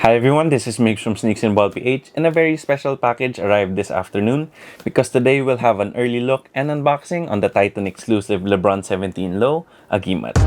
Hi everyone, this is Mix from Sneaks and Ball PH, and a very special package arrived this afternoon because today we'll have an early look and unboxing on the Titan exclusive LeBron 17 Low Agimat.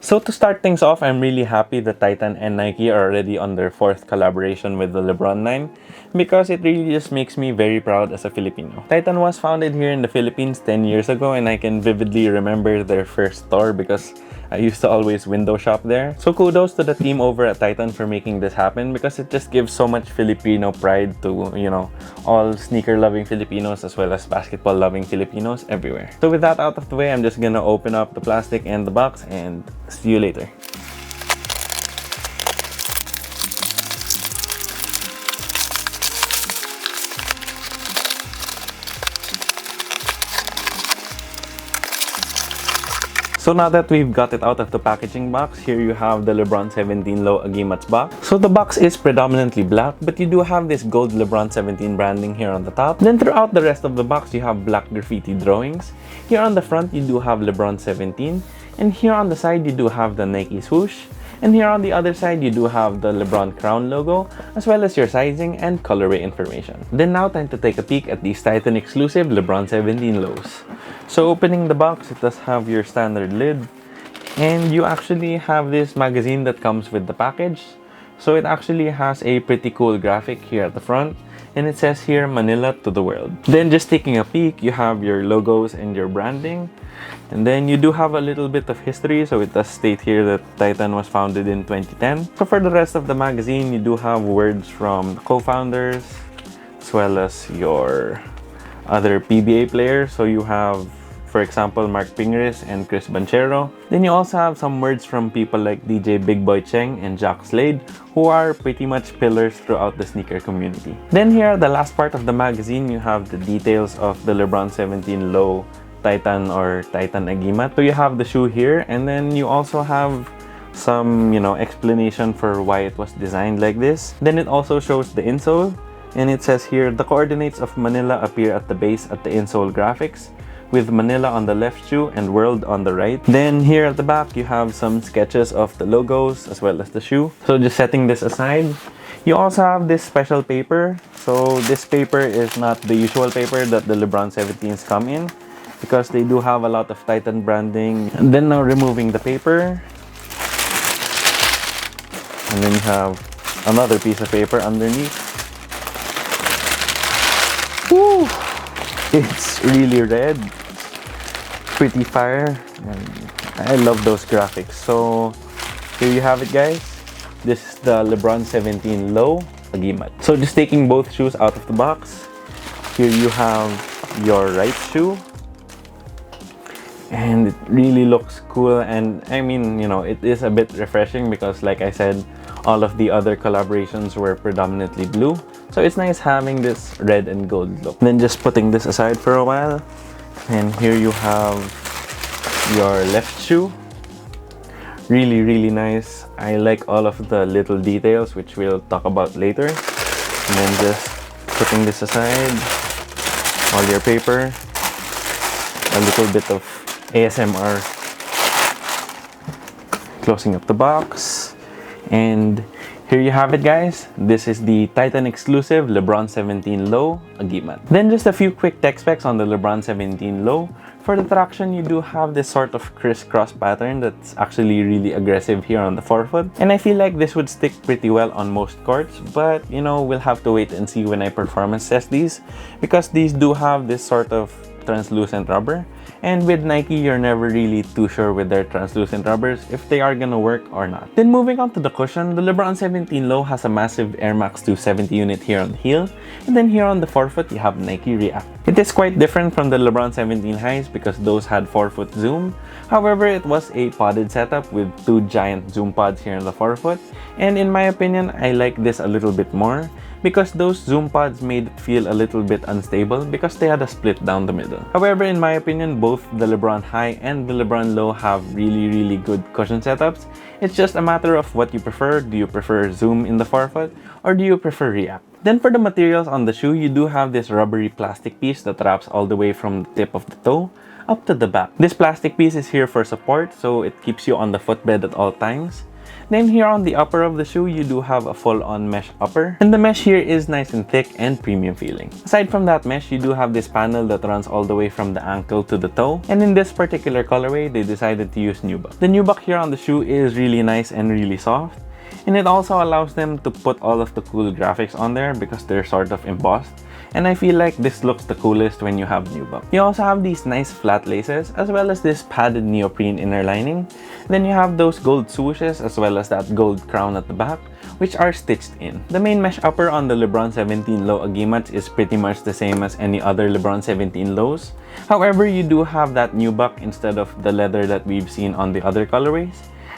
So to start things off, I'm really happy that Titan and Nike are already on their 4th collaboration with the LeBron 9 because it really just makes me very proud as a Filipino. Titan was founded here in the Philippines 10 years ago, and I can vividly remember their first store because I used to always window shop there. So kudos to the team over at Titan for making this happen because it just gives so much Filipino pride to, all sneaker-loving Filipinos as well as basketball-loving Filipinos everywhere. So with that out of the way, I'm just gonna open up the plastic and the box and see you later. So now that we've got it out of the packaging box, here you have the LeBron 17 Low Agimat's box. So the box is predominantly black, but you do have this gold LeBron 17 branding here on the top. Then throughout the rest of the box, you have black graffiti drawings. Here on the front, you do have LeBron 17. And here on the side, you do have the Nike swoosh. And here on the other side, you do have the LeBron crown logo, as well as your sizing and colorway information. Then now, time to take a peek at these Titan exclusive LeBron 17 Lows. So opening the box, it does have your standard lid. And you actually have this magazine that comes with the package. So it actually has a pretty cool graphic here at the front. And it says here, Manila to the world. Then just taking a peek, you have your logos and your branding. And then you do have a little bit of history, so it does state here that Titan was founded in 2010. So for the rest of the magazine, you do have words from the co-founders, as well as your other PBA players. So you have, for example, Mark Pingris and Chris Banchero. Then you also have some words from people like DJ Big Boy Cheng and Jack Slade, who are pretty much pillars throughout the sneaker community. Then here, the last part of the magazine, you have the details of the LeBron 17 Low Titan or Titan Agimat. So you have the shoe here, and then you also have some, explanation for why it was designed like this. Then it also shows the insole, and it says here, the coordinates of Manila appear at the base at the insole graphics, with Manila on the left shoe and world on the right. Then here at the back, you have some sketches of the logos as well as the shoe. So just setting this aside, you also have this special paper. So this paper is not the usual paper that the LeBron 17s come in, because they do have a lot of Titan branding. And then now removing the paper, and then you have another piece of paper underneath. Woo! It's really red, pretty fire, and I love those graphics. So here you have it, guys. This is the LeBron 17 Low Agimat. So just taking both shoes out of the box, here you have your right shoe. And it really looks cool, and I mean, it is a bit refreshing because, like I said, all of the other collaborations were predominantly blue. So it's nice having this red and gold look. Then just putting this aside for a while, and here you have your left shoe. Really, really nice. I like all of the little details, which we'll talk about later. And then just putting this aside, all your paper, a little bit of ASMR, closing up the box, and here you have it, guys. This is the Titan exclusive LeBron 17 Low Agimat. Then just a few quick tech specs on the LeBron 17 Low. For the traction, you do have this sort of crisscross pattern that's actually really aggressive here on the forefoot, and I feel like this would stick pretty well on most courts, but we'll have to wait and see when I performance test these, because these do have this sort of translucent rubber. And with Nike, you're never really too sure with their translucent rubbers if they are gonna work or not. Then moving on to the cushion, the LeBron 17 Low has a massive Air Max 270 unit here on the heel, and then here on the forefoot, you have Nike React. It It is quite different from the LeBron 17 highs because those had 4-foot zoom. However, it was a podded setup with 2 giant zoom pods here in the forefoot, and in my opinion, I like this a little bit more because those zoom pods made it feel a little bit unstable because they had a split down the middle. However, in my opinion, both the LeBron high and the LeBron low have really good cushion setups. It's just a matter of what you prefer. Do you prefer zoom in the forefoot or do you prefer react? Then for the materials on the shoe, you do have this rubbery plastic piece that wraps all the way from the tip of the toe up to the back. This plastic piece is here for support, so it keeps you on the footbed at all times. Then here on the upper of the shoe, you do have a full-on mesh upper. And the mesh here is nice and thick and premium feeling. Aside from that mesh, you do have this panel that runs all the way from the ankle to the toe. And in this particular colorway, they decided to use nubuck. The nubuck here on the shoe is really nice and really soft. And it also allows them to put all of the cool graphics on there because they're sort of embossed. And I feel like this looks the coolest when you have nubuck. You also have these nice flat laces as well as this padded neoprene inner lining. Then you have those gold swooshes as well as that gold crown at the back, which are stitched in. The main mesh upper on the LeBron 17 Low Agimat is pretty much the same as any other LeBron 17 lows. However, you do have that nubuck instead of the leather that we've seen on the other colorways.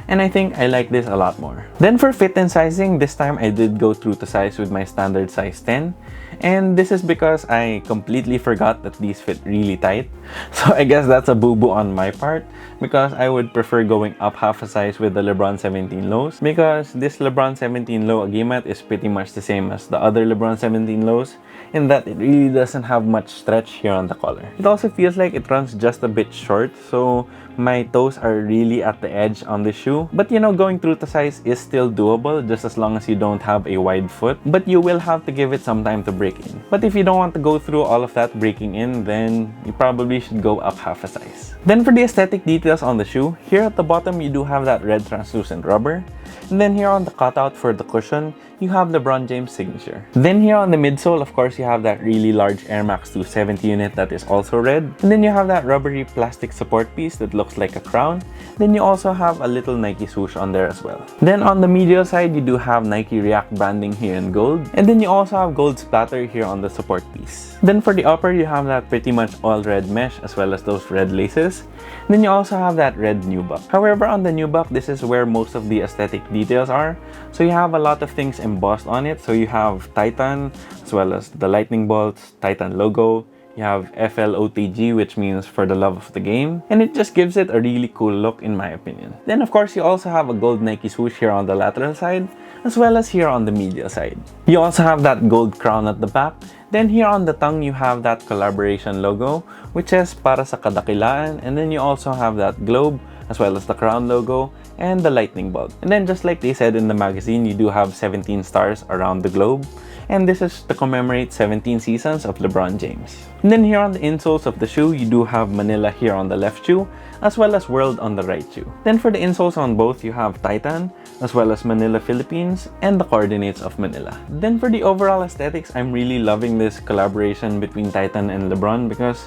And I think I like this a lot more. Then for fit and sizing, this time I did go true to size with my standard size 10. And this is because I completely forgot that these fit really tight. So I guess that's a boo-boo on my part because I would prefer going up half a size with the LeBron 17 lows because this LeBron 17 Low Agimat is pretty much the same as the other LeBron 17 lows in that it really doesn't have much stretch here on the collar. It also feels like it runs just a bit short, so my toes are really at the edge on the shoe. But you know, going through to size is still doable just as long as you don't have a wide foot. But you will have to give it some time to break in. But if you don't want to go through all of that breaking in, then you probably should go up half a size. Then for the aesthetic details on the shoe, here at the bottom you do have that red translucent rubber. And then here on the cutout for the cushion, you have LeBron James' signature. Then here on the midsole, of course, you have that really large Air Max 270 unit that is also red. And then you have that rubbery plastic support piece that looks like a crown. Then you also have a little Nike swoosh on there as well. Then on the medial side, you do have Nike React branding here in gold. And then you also have gold splatter here on the support piece. Then for the upper, you have that pretty much all red mesh as well as those red laces. Then you also have that red nubuck. However, on the nubuck, this is where most of the aesthetic details are. So you have a lot of things embossed on it. So you have Titan as well as the lightning bolts, Titan logo. You have FLOTG, which means for the love of the game. And it just gives it a really cool look in my opinion. Then of course, you also have a gold Nike swoosh here on the lateral side, as well as here on the medial side. You also have that gold crown at the back. Then here on the tongue, you have that collaboration logo, which is para sa kadakilaan. And then you also have that globe, as well as the crown logo and the lightning bolt. And then just like they said in the magazine, you do have 17 stars around the globe. And this is to commemorate 17 seasons of LeBron James. And then here on the insoles of the shoe, you do have Manila here on the left shoe, as well as World on the right shoe. Then for the insoles on both, you have Titan, as well as Manila, Philippines, and the coordinates of Manila. Then for the overall aesthetics, I'm really loving this collaboration between Titan and LeBron because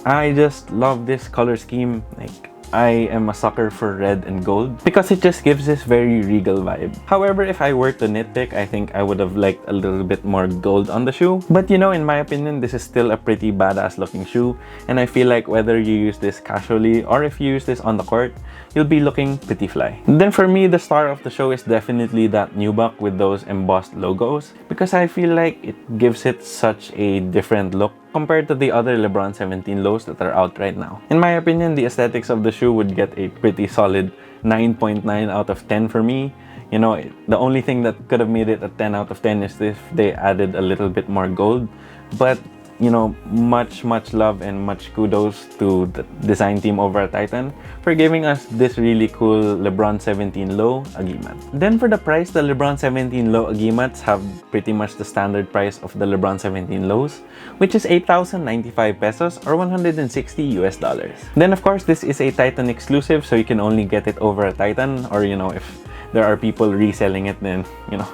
I just love this color scheme. Like, I am a sucker for red and gold because it just gives this very regal vibe. However, if I were to nitpick, I think I would have liked a little bit more gold on the shoe. But you know, in my opinion, this is still a pretty badass looking shoe. And I feel like whether you use this casually or if you use this on the court, you'll be looking pretty fly. And then for me, the star of the show is definitely that nubuck with those embossed logos because I feel like it gives it such a different look compared to the other LeBron 17 lows that are out right now. In my opinion, the aesthetics of the shoe would get a pretty solid 9.9 out of 10 for me. You know, the only thing that could have made it a 10 out of 10 is if they added a little bit more gold. But you know, much love and much kudos to the design team over at Titan for giving us this really cool LeBron 17 Low Agimat. Then for the price, the LeBron 17 Low Agimats have pretty much the standard price of the LeBron 17 Lows, which is 8,095 pesos or 160 US dollars. Then of course, this is a Titan exclusive, so you can only get it over at Titan, or you know, if there are people reselling it, then, you know,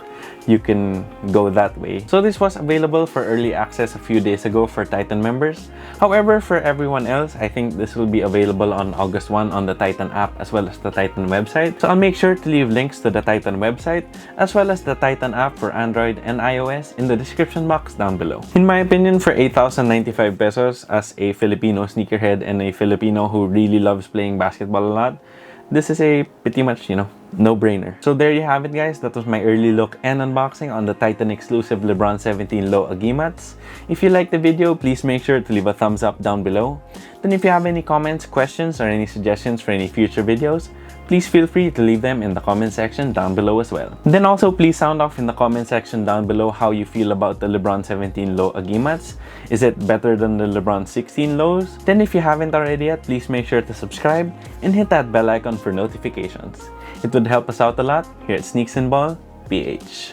you can go that way. So this was available for early access a few days ago for Titan members. However, for everyone else, I think this will be available on August 1 on the Titan app as well as the Titan website. So I'll make sure to leave links to the Titan website as well as the Titan app for Android and iOS in the description box down below. In my opinion, for 8,095 pesos, as a Filipino sneakerhead and a Filipino who really loves playing basketball a lot, this is a pretty much, you know, no-brainer. So there you have it, guys. That was my early look and unboxing on the Titan exclusive LeBron 17 Low Agimats. If you liked the video, please make sure to leave a thumbs up down below. Then if you have any comments, questions, or any suggestions for any future videos, please feel free to leave them in the comment section down below as well. Then also please sound off in the comment section down below how you feel about the LeBron 17 Low Agimats. Is it better than the LeBron 16 Lows? Then if you haven't already yet, please make sure to subscribe and hit that bell icon for notifications. It would help us out a lot here at Sneaks and Ball PH.